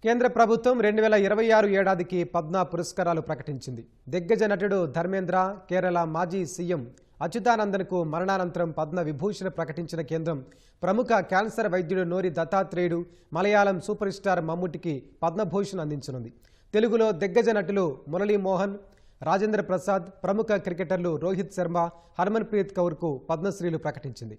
కేంద్ర ప్రభుత్వం 2026 ఏడాదికి పద్మ పురస్కారాలు ప్రకటించింది. దిగ్గజ నటుడు ధర్మేంద్ర, కేరళ మాజీ సీఎం అచ్యుతానందన్కు మరణానంతరం పద్మ విభూషణ్ ప్రకటించిన కేంద్రం ప్రముఖ క్యాన్సర్ వైద్యుడు నోరి దత్తాత్రేయుడు, మలయాళం సూపర్ స్టార్ మమ్ముటికి పద్మభూషణ్ అందించనుంది. తెలుగులో దిగ్గజ నటులు మురళీ మోహన్, రాజేంద్ర ప్రసాద్, ప్రముఖ క్రికెటర్లు రోహిత్ శర్మ, హర్మన్ ప్రీత్ కౌర్కు పద్మశ్రీలు ప్రకటించింది.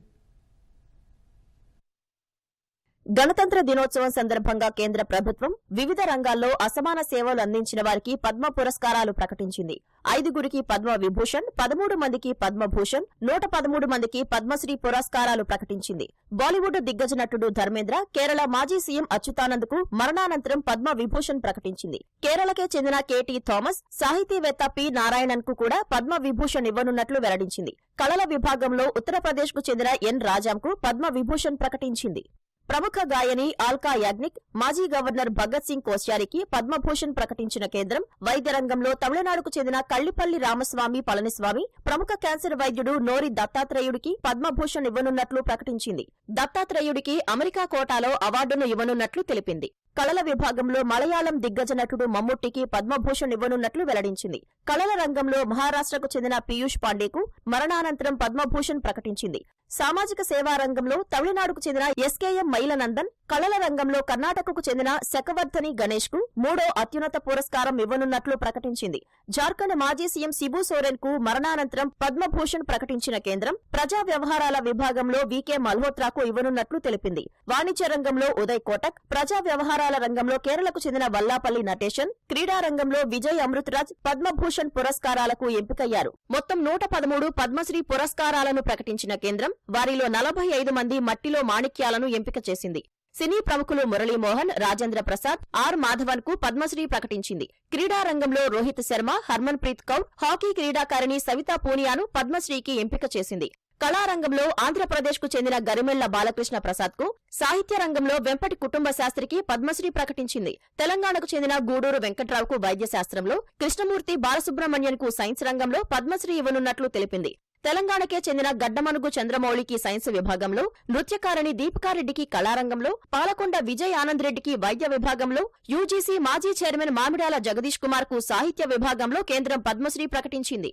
గణతంత్ర దినోత్సవం సందర్భంగా కేంద్ర ప్రభుత్వం వివిధ రంగాల్లో అసమాన సేవలు అందించిన వారికి పద్మ పురస్కారాలు ప్రకటించింది. 5గురికి పద్మ విభూషణ్, 13 మందికి పద్మభూషణ్, 113 మందికి పద్మశ్రీ పురస్కారాలు ప్రకటించింది. బాలీవుడ్ దిగ్గజ నటుడు ధర్మేంద్ర, కేరళ మాజీ సీఎం అచ్యుతానందన్కు మరణానంతరం పద్మ విభూషణ్ ప్రకటించింది. కేరళకే చెందిన కేటీ థామస్, సాహితీవేత్త పి నారాయణన్కు కూడా పద్మ విభూషణ్ ఇవ్వనున్నట్లు వెల్లడించింది. కళల విభాగంలో ఉత్తరప్రదేశ్కు చెందిన ఎన్ రాజాంకు పద్మ విభూషణ్ ప్రకటించింది. ప్రముఖ గాయని ఆల్కా యాగ్నిక్, మాజీ గవర్నర్ భగత్ సింగ్ కోశ్యారికి పద్మభూషణ్ ప్రకటించిన కేంద్రం వైద్య రంగంలో తమిళనాడుకు చెందిన కళ్లిపల్లి రామస్వామి పళనిస్వామి, ప్రముఖ క్యాన్సర్ వైద్యుడు నోరి దత్తాత్రేయుడికి పద్మభూషణ్ ఇవ్వనున్నట్లు ప్రకటించింది. దత్తాత్రేయుడికి అమెరికా కోటాలో అవార్డును ఇవ్వనున్నట్లు తెలిపింది. కళల విభాగంలో మలయాళం దిగ్గజ నటుడు మమ్ముట్టికి పద్మభూషణ్ ఇవ్వనున్నట్లు వెల్లడించింది. కళల రంగంలో మహారాష్ట్రకు చెందిన పీయూష్ పాండేకు మరణానంతరం పద్మభూషణ్ ప్రకటించింది. సామాజిక సేవా రంగంలో తమిళనాడుకు చెందిన ఎస్కేఎం మైలనందన్, కళల రంగంలో కర్ణాటకకు చెందిన శకవర్ధని గణేష్ కు 3వ అత్యున్నత పురస్కారం ఇవ్వనున్నట్లు ప్రకటించింది. జార్ఖండ్ మాజీ సీఎం శిబు సోరెన్ కు మరణానంతరం పద్మభూషణ్ ప్రకటించిన కేంద్రం ప్రజా వ్యవహారాల విభాగంలో వీకే మల్హోత్రాకు ఇవ్వనున్నట్లు తెలిపింది. వాణిజ్య రంగంలో ఉదయ్ కోటక్, ప్రజా వ్యవహారాల రంగంలో కేరళకు చెందిన వల్లాపల్లి నటేశన్, క్రీడా రంగంలో విజయ్ అమృతరాజ్ పద్మభూషణ్ పురస్కారాలకు ఎంపికయ్యారు. మొత్తం 113 పద్మశ్రీ పురస్కారాలను ప్రకటించిన కేంద్రం వారిలో 45 మంది మట్టిలో మాణిక్యాలను ఎంపిక చేసింది. సినీ ప్రముఖులు మురళీ మోహన్, రాజేంద్ర ప్రసాద్, ఆర్ మాధవన్ కు పద్మశ్రీ ప్రకటించింది. క్రీడా రంగంలో రోహిత్ శర్మ, హర్మన్ ప్రీత్ కౌర్, హాకీ క్రీడాకారిణి సవితా పూనియాను పద్మశ్రీకి ఎంపిక చేసింది. కళారంగంలో ఆంధ్రప్రదేశ్ కు చెందిన గరిమెళ్ల బాలకృష్ణ ప్రసాద్ కు, సాహిత్య రంగంలో వెంపటి కుటుంబ శాస్త్రికి పద్మశ్రీ ప్రకటించింది. తెలంగాణకు చెందిన గూడూరు వెంకట్రావుకు వైద్య శాస్త్రంలో, కృష్ణమూర్తి బాలసుబ్రహ్మణ్యన్ కు సైన్స్ రంగంలో పద్మశ్రీ ఇవ్వనున్నట్లు తెలిపింది. తెలంగాణకే చెందిన గడ్డమనుగు చంద్రమౌళికి సైన్స్ విభాగంలో, నృత్యకారిణి దీపికారెడ్డికి కళారంగంలో, పాలకొండ విజయ్ ఆనంద్ రెడ్డికి వైద్య విభాగంలో, యూజీసీ మాజీ చైర్మన్ మామిడాల జగదీష్ కుమార్ కు సాహిత్య విభాగంలో కేంద్రం పద్మశ్రీ ప్రకటించింది.